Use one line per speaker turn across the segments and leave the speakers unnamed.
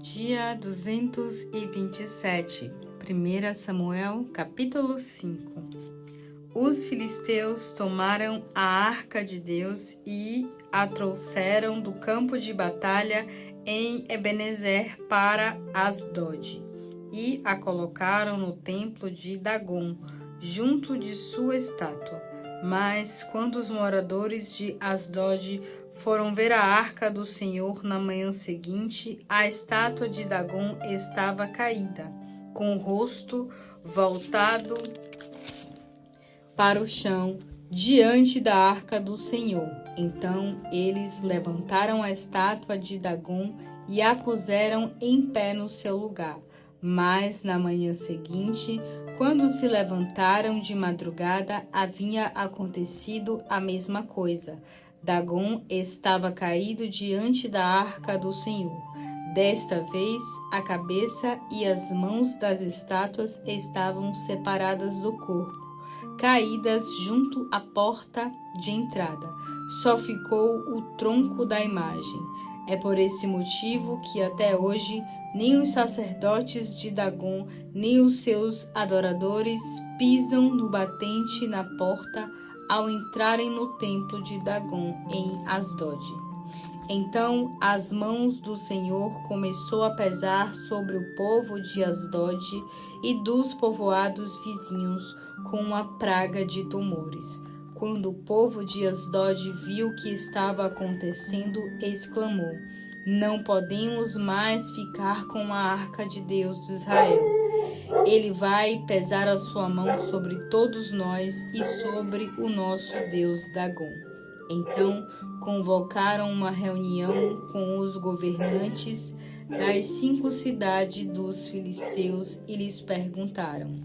Dia 227, 1 Samuel, capítulo 5. Os filisteus tomaram a arca de Deus e a trouxeram do campo de batalha em Ebenezer para Asdod, e a colocaram no templo de Dagom, junto de sua estátua. Mas quando os moradores de Asdod foram ver a arca do Senhor na manhã seguinte, a estátua de Dagom estava caída, com o rosto voltado para o chão, diante da arca do Senhor. Então eles levantaram a estátua de Dagom e a puseram em pé no seu lugar. Mas na manhã seguinte, quando se levantaram de madrugada, havia acontecido a mesma coisa. Dagom estava caído diante da arca do Senhor. Desta vez, a cabeça e as mãos das estátuas estavam separadas do corpo, caídas junto à porta de entrada. Só ficou o tronco da imagem. É por esse motivo que até hoje nem os sacerdotes de Dagom, nem os seus adoradores pisam no batente na porta ao entrarem no templo de Dagom em Asdod. Então as mãos do Senhor começou a pesar sobre o povo de Asdod e dos povoados vizinhos com uma praga de tumores. Quando o povo de Asdod viu o que estava acontecendo, exclamou: "Não podemos mais ficar com a arca de Deus de Israel. Ele vai pesar a sua mão sobre todos nós e sobre o nosso Deus Dagom." Então convocaram uma reunião com os governantes das 5 cidades dos filisteus e lhes perguntaram: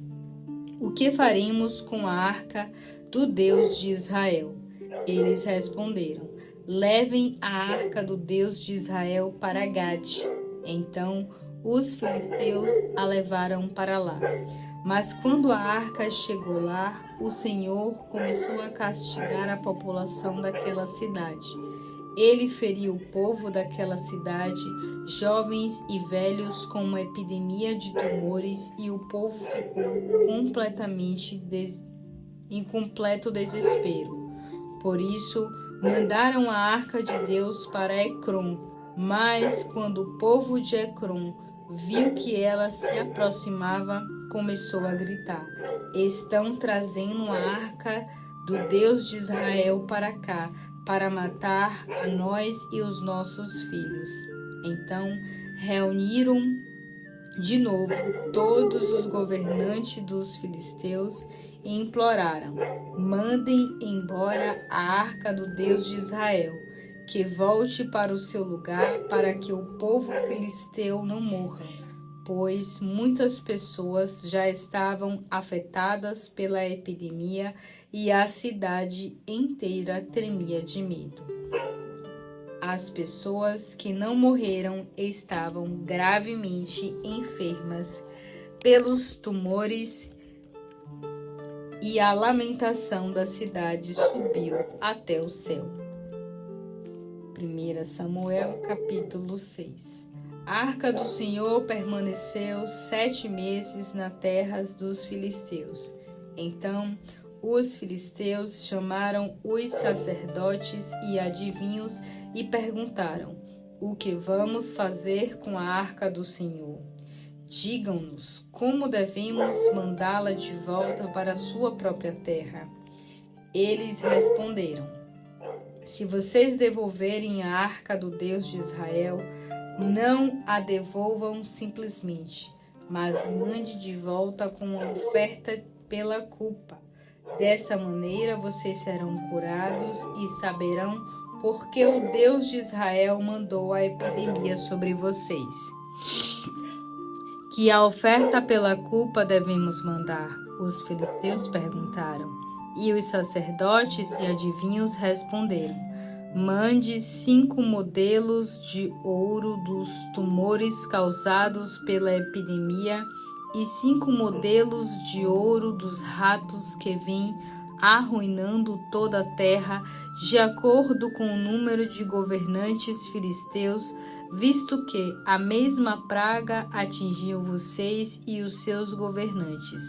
"O que faremos com a arca do Deus de Israel?" Eles responderam: "Levem a arca do Deus de Israel para Gade." Então os filisteus a levaram para lá. Mas quando a arca chegou lá, o Senhor começou a castigar a população daquela cidade. Ele feriu o povo daquela cidade, jovens e velhos, com uma epidemia de tumores, e o povo ficou completamente em completo desespero. Por isso, mandaram a arca de Deus para Ecrom. Mas quando o povo de Ecrom viu que ela se aproximava, começou a gritar: "Estão trazendo a arca do Deus de Israel para cá, para matar a nós e os nossos filhos." Então reuniram de novo todos os governantes dos filisteus e imploraram: "Mandem embora a arca do Deus de Israel, que volte para o seu lugar, para que o povo filisteu não morra." Pois muitas pessoas já estavam afetadas pela epidemia e a cidade inteira tremia de medo. As pessoas que não morreram estavam gravemente enfermas pelos tumores, e a lamentação da cidade subiu até o céu. 1 Samuel, capítulo 6. A arca do Senhor permaneceu 7 meses na terra dos filisteus. Então os filisteus chamaram os sacerdotes e adivinhos e perguntaram: "O que vamos fazer com a arca do Senhor? Digam-nos como devemos mandá-la de volta para sua própria terra." Eles responderam: "Se vocês devolverem a arca do Deus de Israel, não a devolvam simplesmente, mas mande de volta com uma oferta pela culpa. Dessa maneira vocês serão curados e saberão por que o Deus de Israel mandou a epidemia sobre vocês." "Que a oferta pela culpa devemos mandar?" os filisteus perguntaram. E os sacerdotes e adivinhos responderam: "Mande 5 modelos de ouro dos tumores causados pela epidemia e 5 modelos de ouro dos ratos que vêm arruinando toda a terra, de acordo com o número de governantes filisteus visto que a mesma praga atingiu vocês e os seus governantes.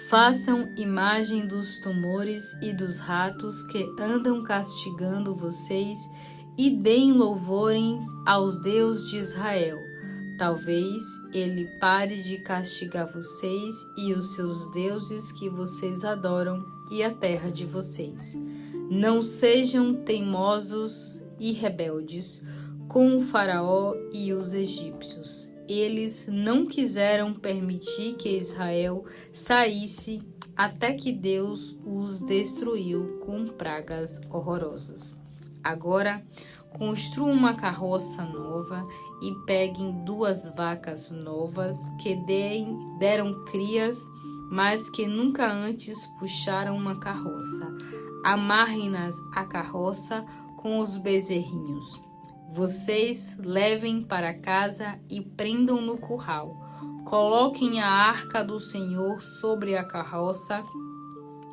Façam imagem dos tumores e dos ratos que andam castigando vocês e deem louvores aos Deus de Israel. Talvez ele pare de castigar vocês e os seus deuses que vocês adoram e a terra de vocês. Não sejam teimosos e rebeldes com o faraó e os egípcios. Eles não quiseram permitir que Israel saísse até que Deus os destruiu com pragas horrorosas. Agora, construam uma carroça nova e peguem 2 vacas novas que deram crias, mas que nunca antes puxaram uma carroça. Amarrem-nas à carroça com os bezerrinhos. Vocês levem para casa e prendam no curral. Coloquem a arca do Senhor sobre a carroça,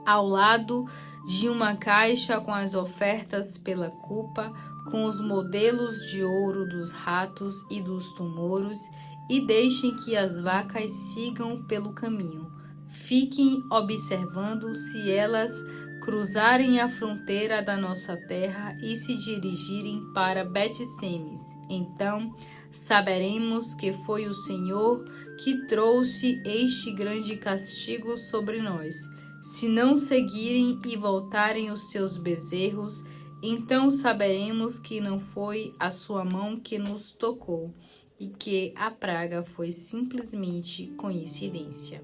ao lado de uma caixa com as ofertas pela culpa, com os modelos de ouro dos ratos e dos tumores, e deixem que as vacas sigam pelo caminho. Fiquem observando se elas cruzarem a fronteira da nossa terra e se dirigirem para Bet-Semes. Então saberemos que foi o Senhor que trouxe este grande castigo sobre nós. Se não seguirem e voltarem os seus bezerros, então saberemos que não foi a sua mão que nos tocou e que a praga foi simplesmente coincidência.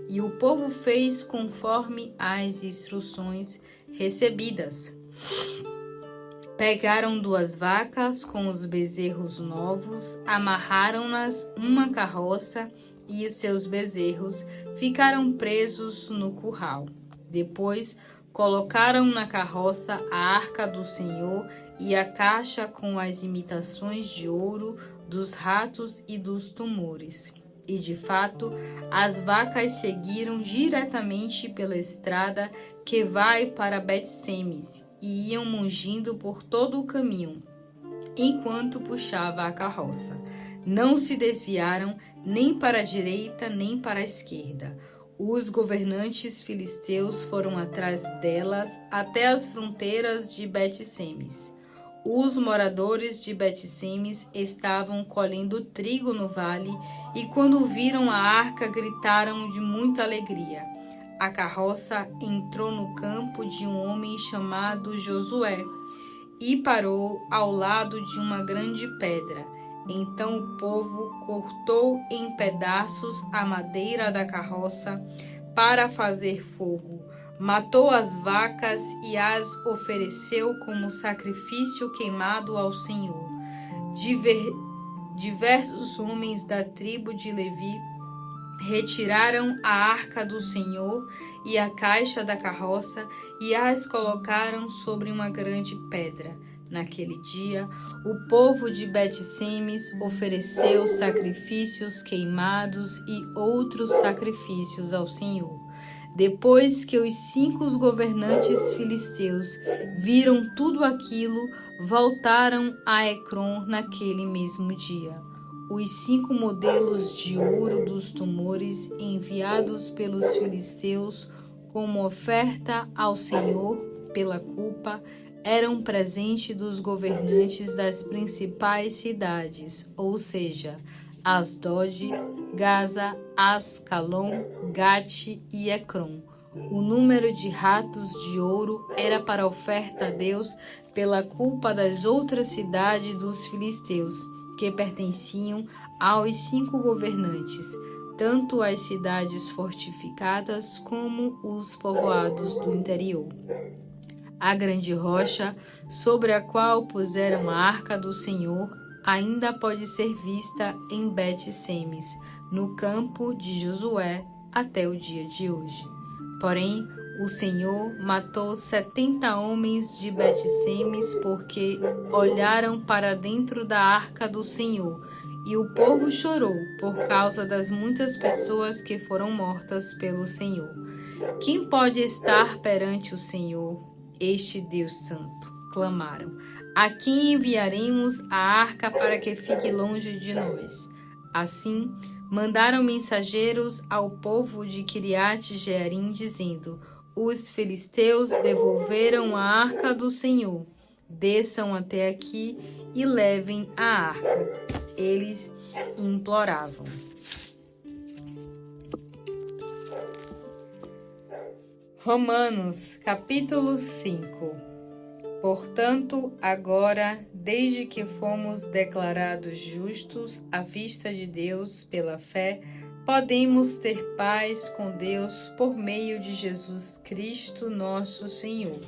E o povo fez conforme as instruções recebidas. Pegaram 2 vacas com os bezerros novos, amarraram-nas numa carroça e seus bezerros ficaram presos no curral. Depois colocaram na carroça a arca do Senhor e a caixa com as imitações de ouro dos ratos e dos tumores. E de fato, as vacas seguiram diretamente pela estrada que vai para Bet-Semes e iam mungindo por todo o caminho, enquanto puxava a carroça. Não se desviaram nem para a direita nem para a esquerda. Os governantes filisteus foram atrás delas até as fronteiras de Bet-Semes. Os moradores de Bet-Semes estavam colhendo trigo no vale e quando viram a arca gritaram de muita alegria. A carroça entrou no campo de um homem chamado Josué e parou ao lado de uma grande pedra. Então o povo cortou em pedaços a madeira da carroça para fazer fogo. Matou as vacas e as ofereceu como sacrifício queimado ao Senhor. Diversos homens da tribo de Levi retiraram a arca do Senhor e a caixa da carroça e as colocaram sobre uma grande pedra. Naquele dia, o povo de Bet-Semes ofereceu sacrifícios queimados e outros sacrifícios ao Senhor. Depois que os 5 governantes filisteus viram tudo aquilo, voltaram a Ecrom naquele mesmo dia. Os 5 modelos de ouro dos tumores enviados pelos filisteus como oferta ao Senhor pela culpa eram presente dos governantes das principais cidades, ou seja, Asdod, Gaza, Ascalon, Gate e Ecrom. O número de ratos de ouro era para oferta a Deus pela culpa das outras cidades dos filisteus, que pertenciam aos 5 governantes, tanto as cidades fortificadas como os povoados do interior. A grande rocha sobre a qual puseram a arca do Senhor ainda pode ser vista em Bet-Semes, no campo de Josué, até o dia de hoje. Porém, o Senhor matou 70 homens de Bet-Semes porque olharam para dentro da arca do Senhor, e o povo chorou por causa das muitas pessoas que foram mortas pelo Senhor. Quem pode estar perante o Senhor, este Deus Santo? Clamaram. A quem enviaremos a arca para que fique longe de nós? Assim, mandaram mensageiros ao povo de Quiriate-Jearim, dizendo: Os filisteus devolveram a arca do Senhor. Desçam até aqui e levem a arca. Eles imploravam. Romanos, capítulo 5. Portanto, agora, desde que fomos declarados justos à vista de Deus pela fé, podemos ter paz com Deus por meio de Jesus Cristo, nosso Senhor.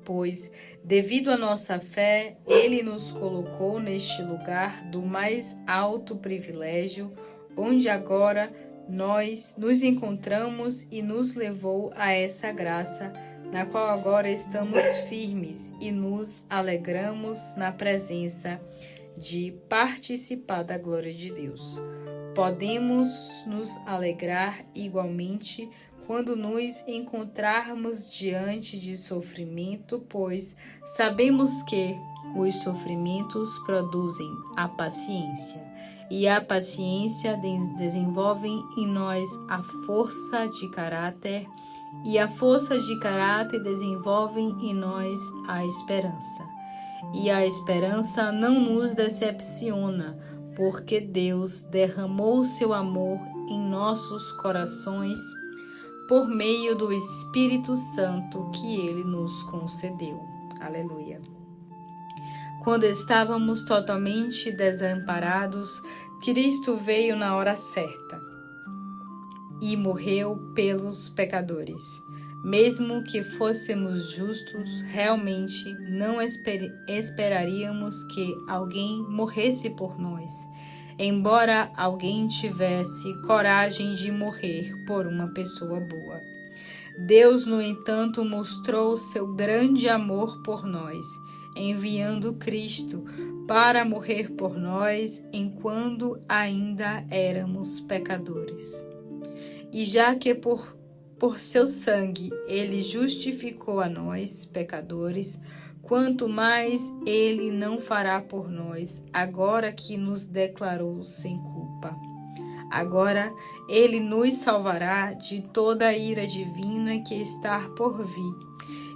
Pois, devido à nossa fé, Ele nos colocou neste lugar do mais alto privilégio, onde agora nós nos encontramos e nos levou a essa graça, na qual agora estamos firmes e nos alegramos na presença de participar da glória de Deus. Podemos nos alegrar igualmente quando nos encontrarmos diante de sofrimento, pois sabemos que os sofrimentos produzem a paciência, e a paciência desenvolve em nós a força de caráter, e a força de caráter desenvolve em nós a esperança. E a esperança não nos decepciona, porque Deus derramou seu amor em nossos corações por meio do Espírito Santo que Ele nos concedeu. Aleluia. Quando estávamos totalmente desamparados, Cristo veio na hora certa e morreu pelos pecadores. Mesmo que fôssemos justos, realmente não esperaríamos que alguém morresse por nós, embora alguém tivesse coragem de morrer por uma pessoa boa. Deus, no entanto, mostrou seu grande amor por nós, enviando Cristo para morrer por nós enquanto ainda éramos pecadores. E já que por seu sangue Ele justificou a nós, pecadores, quanto mais Ele não fará por nós, agora que nos declarou sem culpa. Agora Ele nos salvará de toda a ira divina que está por vir.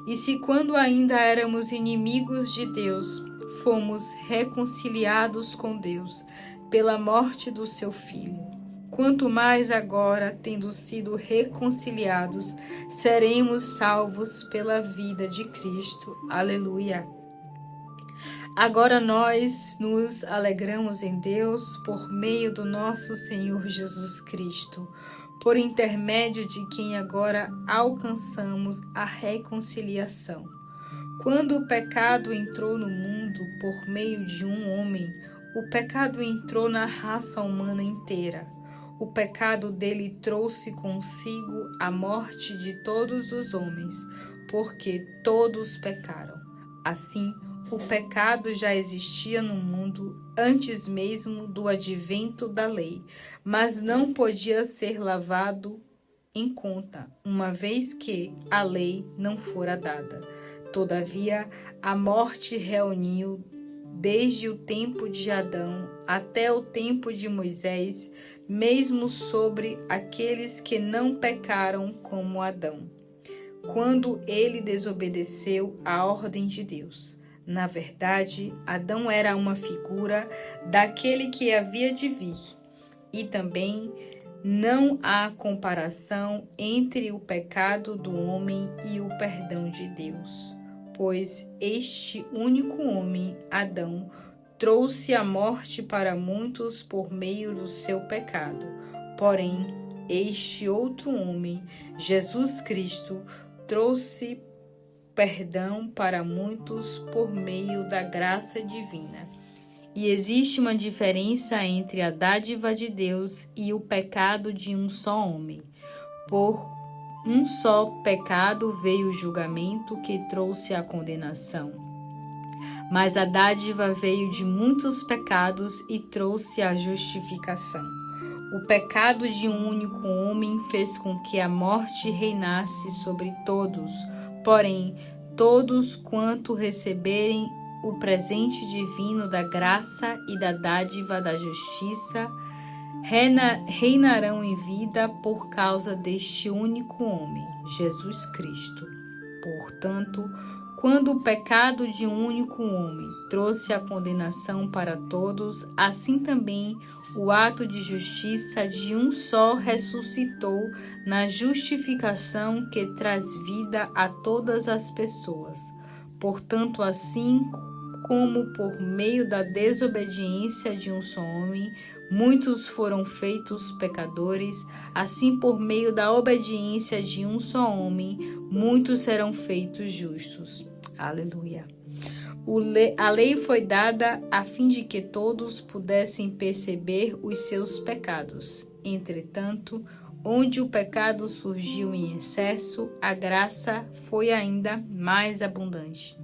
E se quando ainda éramos inimigos de Deus, fomos reconciliados com Deus pela morte do seu Filho, quanto mais agora, tendo sido reconciliados, seremos salvos pela vida de Cristo. Aleluia! Agora nós nos alegramos em Deus por meio do nosso Senhor Jesus Cristo, por intermédio de quem agora alcançamos a reconciliação. Quando o pecado entrou no mundo por meio de um homem, o pecado entrou na raça humana inteira. O pecado dele trouxe consigo a morte de todos os homens, porque todos pecaram. Assim, o pecado já existia no mundo antes mesmo do advento da lei, mas não podia ser lavado em conta, uma vez que a lei não fora dada. Todavia, a morte reuniu desde o tempo de Adão até o tempo de Moisés, mesmo sobre aqueles que não pecaram como Adão, quando ele desobedeceu à ordem de Deus. Na verdade, Adão era uma figura daquele que havia de vir, e também não há comparação entre o pecado do homem e o perdão de Deus, pois este único homem, Adão, trouxe a morte para muitos por meio do seu pecado. Porém, este outro homem, Jesus Cristo, trouxe perdão para muitos por meio da graça divina. E existe uma diferença entre a dádiva de Deus e o pecado de um só homem. Por um só pecado veio o julgamento que trouxe a condenação. Mas a dádiva veio de muitos pecados e trouxe a justificação. O pecado de um único homem fez com que a morte reinasse sobre todos. Porém, todos quanto receberem o presente divino da graça e da dádiva da justiça reinarão em vida por causa deste único homem, Jesus Cristo. Portanto, quando o pecado de um único homem trouxe a condenação para todos, assim também o ato de justiça de um só ressuscitou na justificação que traz vida a todas as pessoas. Portanto, assim como por meio da desobediência de um só homem, muitos foram feitos pecadores, assim por meio da obediência de um só homem, muitos serão feitos justos. Aleluia. A lei foi dada a fim de que todos pudessem perceber os seus pecados. Entretanto, onde o pecado surgiu em excesso, a graça foi ainda mais abundante.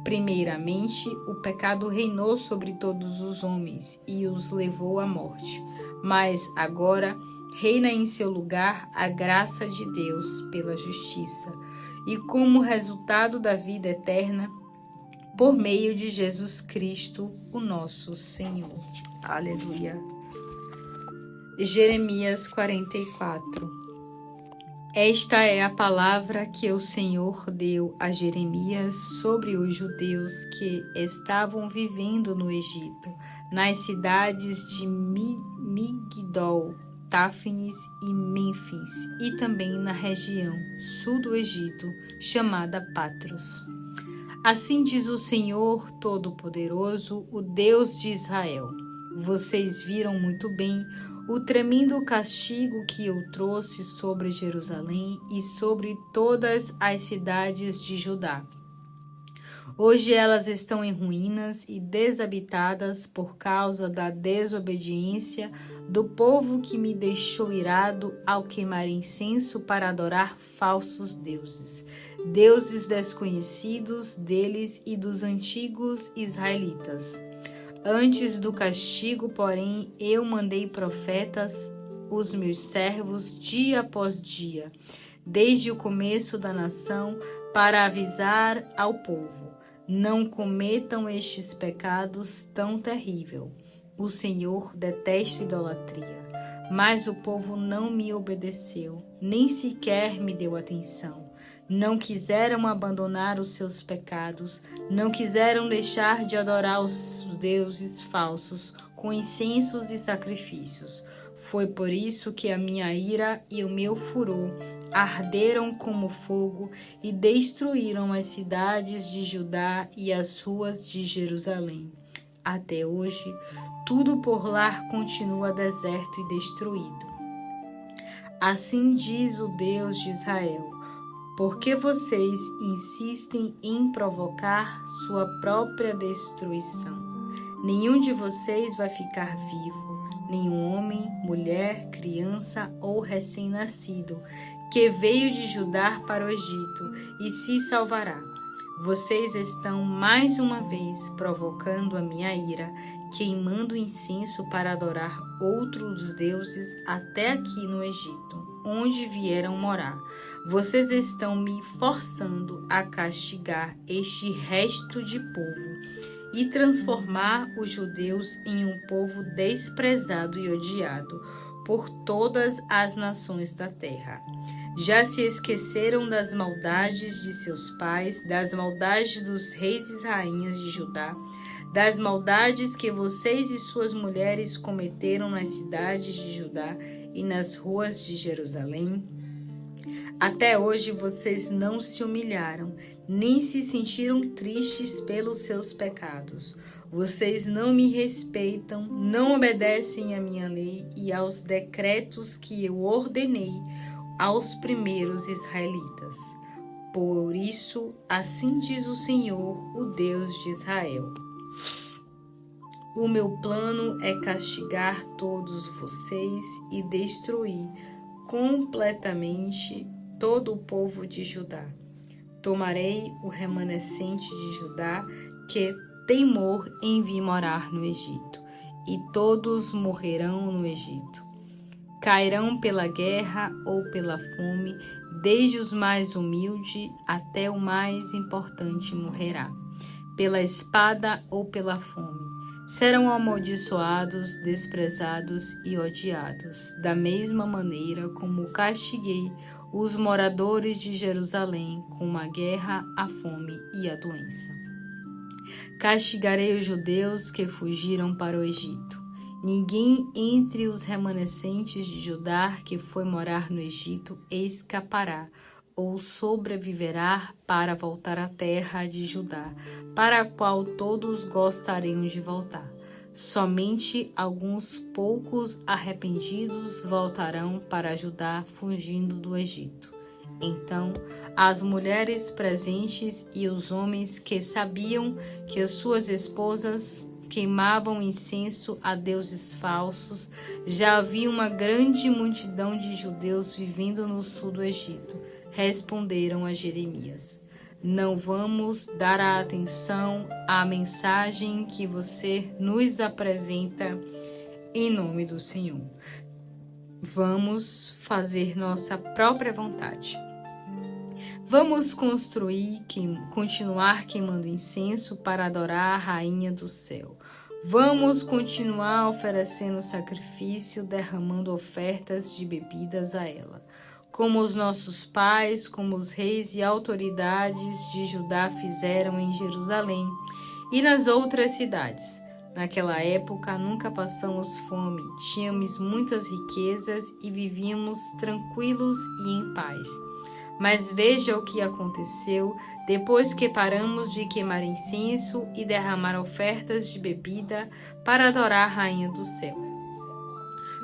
Primeiramente, o pecado reinou sobre todos os homens e os levou à morte. Mas agora reina em seu lugar a graça de Deus pela justiça, e como resultado da vida eterna, por meio de Jesus Cristo, o nosso Senhor. Aleluia. Jeremias 44. Esta é a palavra que o Senhor deu a Jeremias sobre os judeus que estavam vivendo no Egito, nas cidades de Migdol, Táfnis e Mênfis, e também na região sul do Egito, chamada Patros. Assim diz o Senhor Todo-Poderoso, o Deus de Israel: vocês viram muito bem o tremendo castigo que eu trouxe sobre Jerusalém e sobre todas as cidades de Judá. Hoje elas estão em ruínas e desabitadas por causa da desobediência do povo que me deixou irado ao queimar incenso para adorar falsos deuses, deuses desconhecidos deles e dos antigos israelitas. Antes do castigo, porém, eu mandei profetas, os meus servos, dia após dia, desde o começo da nação, para avisar ao povo: não cometam estes pecados tão terríveis. O Senhor detesta idolatria, mas o povo não me obedeceu, nem sequer me deu atenção. Não quiseram abandonar os seus pecados, não quiseram deixar de adorar os deuses falsos com incensos e sacrifícios. Foi por isso que a minha ira e o meu furor arderam como fogo e destruíram as cidades de Judá e as ruas de Jerusalém. Até hoje, tudo por lá continua deserto e destruído. Assim diz o Deus de Israel: porque vocês insistem em provocar sua própria destruição. Nenhum de vocês vai ficar vivo, nenhum homem, mulher, criança ou recém-nascido, que veio de Judá para o Egito e se salvará. Vocês estão mais uma vez provocando a minha ira, queimando incenso para adorar outros deuses até aqui no Egito, onde vieram morar. Vocês estão me forçando a castigar este resto de povo e transformar os judeus em um povo desprezado e odiado por todas as nações da terra. Já se esqueceram das maldades de seus pais, das maldades dos reis e rainhas de Judá, das maldades que vocês e suas mulheres cometeram nas cidades de Judá e nas ruas de Jerusalém? Até hoje vocês não se humilharam, nem se sentiram tristes pelos seus pecados. Vocês não me respeitam, não obedecem à minha lei e aos decretos que eu ordenei aos primeiros israelitas. Por isso, assim diz o Senhor, o Deus de Israel: o meu plano é castigar todos vocês e destruir completamente todo o povo de Judá. Tomarei o remanescente de Judá, que teimou em vir morar no Egito, e todos morrerão no Egito. Cairão pela guerra ou pela fome, desde os mais humildes até o mais importante morrerá. pela espada ou pela fome. Serão amaldiçoados, desprezados e odiados, da mesma maneira como castiguei os moradores de Jerusalém com a guerra, a fome e a doença. Castigarei os judeus que fugiram para o Egito. Ninguém entre os remanescentes de Judá que foi morar no Egito escapará ou sobreviverá para voltar à terra de Judá, para a qual todos gostariam de voltar. Somente alguns poucos arrependidos voltarão para Judá fugindo do Egito. Então, as mulheres presentes e os homens que sabiam que as suas esposas queimavam incenso a deuses falsos, já havia uma grande multidão de judeus vivendo no sul do Egito, responderam a Jeremias: não vamos dar a atenção à mensagem que você nos apresenta em nome do Senhor. Vamos fazer nossa própria vontade. Vamos continuar queimando incenso para adorar a Rainha do Céu. Vamos continuar oferecendo sacrifício, derramando ofertas de bebidas a ela. Como os nossos pais, como os reis e autoridades de Judá fizeram em Jerusalém e nas outras cidades. Naquela época nunca passamos fome, tínhamos muitas riquezas e vivíamos tranquilos e em paz. Mas veja o que aconteceu depois que paramos de queimar incenso e derramar ofertas de bebida para adorar a Rainha do Céu.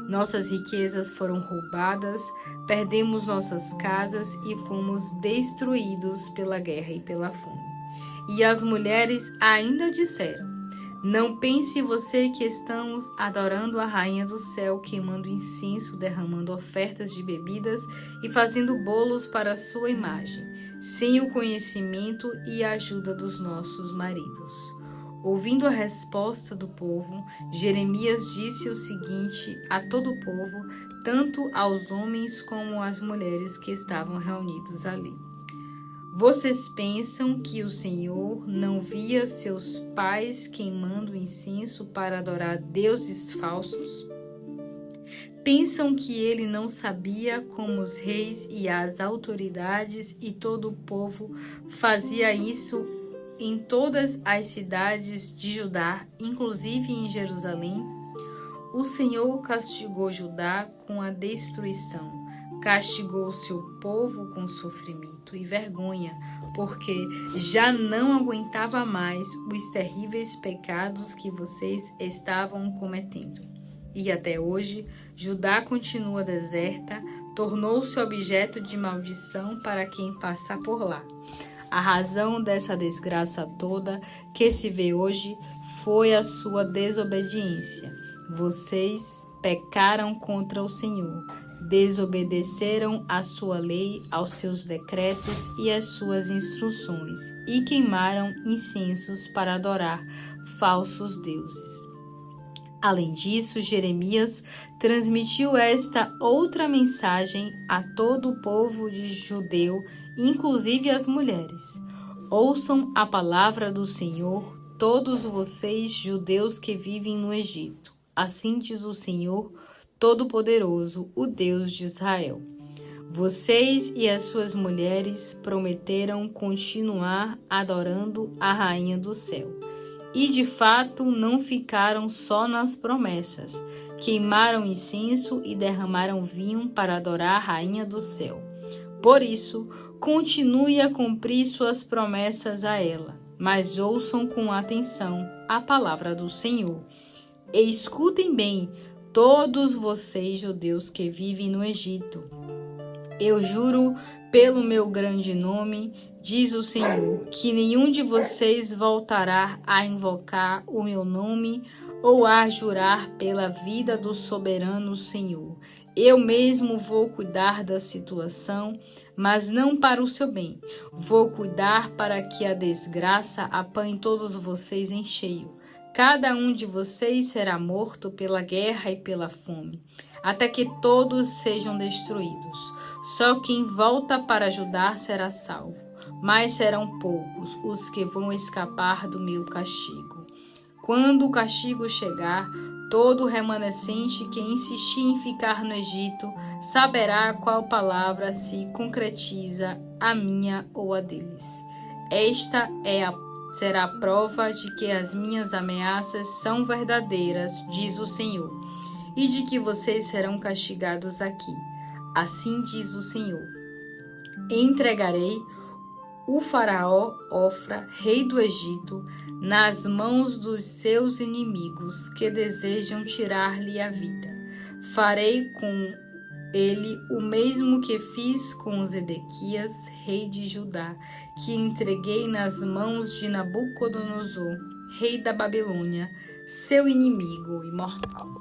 Nossas riquezas foram roubadas, perdemos nossas casas e fomos destruídos pela guerra e pela fome. E as mulheres ainda disseram: não pense você que estamos adorando a Rainha do Céu, queimando incenso, derramando ofertas de bebidas e fazendo bolos para a sua imagem, sem o conhecimento e a ajuda dos nossos maridos. Ouvindo a resposta do povo, Jeremias disse o seguinte a todo o povo, tanto aos homens como às mulheres que estavam reunidos ali: vocês pensam que o Senhor não via seus pais queimando incenso para adorar deuses falsos? Pensam que ele não sabia como os reis e as autoridades e todo o povo fazia isso em todas as cidades de Judá, inclusive em Jerusalém? O Senhor castigou Judá com a destruição, castigou seu povo com sofrimento e vergonha, porque já não aguentava mais os terríveis pecados que vocês estavam cometendo. E até hoje, Judá continua deserta, tornou-se objeto de maldição para quem passar por lá. A razão dessa desgraça toda que se vê hoje foi a sua desobediência. Vocês pecaram contra o Senhor, desobedeceram a sua lei, aos seus decretos e às suas instruções, e queimaram incensos para adorar falsos deuses. Além disso, Jeremias transmitiu esta outra mensagem a todo o povo judeu, inclusive as mulheres: ouçam a palavra do Senhor, todos vocês judeus que vivem no Egito. Assim diz o Senhor Todo-Poderoso, o Deus de Israel: vocês e as suas mulheres prometeram continuar adorando a Rainha do Céu. E de fato não ficaram só nas promessas. Queimaram incenso e derramaram vinho para adorar a Rainha do Céu. Por isso, continue a cumprir suas promessas a ela, mas ouçam com atenção a palavra do Senhor. E escutem bem, todos vocês judeus que vivem no Egito. Eu juro pelo meu grande nome, diz o Senhor, que nenhum de vocês voltará a invocar o meu nome ou a jurar pela vida do soberano Senhor. Eu mesmo vou cuidar da situação, mas não para o seu bem. Vou cuidar para que a desgraça apanhe todos vocês em cheio. Cada um de vocês será morto pela guerra e pela fome, até que todos sejam destruídos. Só quem volta para ajudar será salvo. mas serão poucos os que vão escapar do meu castigo. Quando o castigo chegar, todo remanescente que insistir em ficar no Egito saberá qual palavra se concretiza, a minha ou a deles. Esta será a prova de que as minhas ameaças são verdadeiras, diz o Senhor, e de que vocês serão castigados aqui. Assim diz o Senhor: entregarei o faraó Ofra, rei do Egito, nas mãos dos seus inimigos que desejam tirar-lhe a vida. Farei com ele o mesmo que fiz com Zedequias, rei de Judá, que entreguei nas mãos de Nabucodonosor, rei da Babilônia, seu inimigo imortal.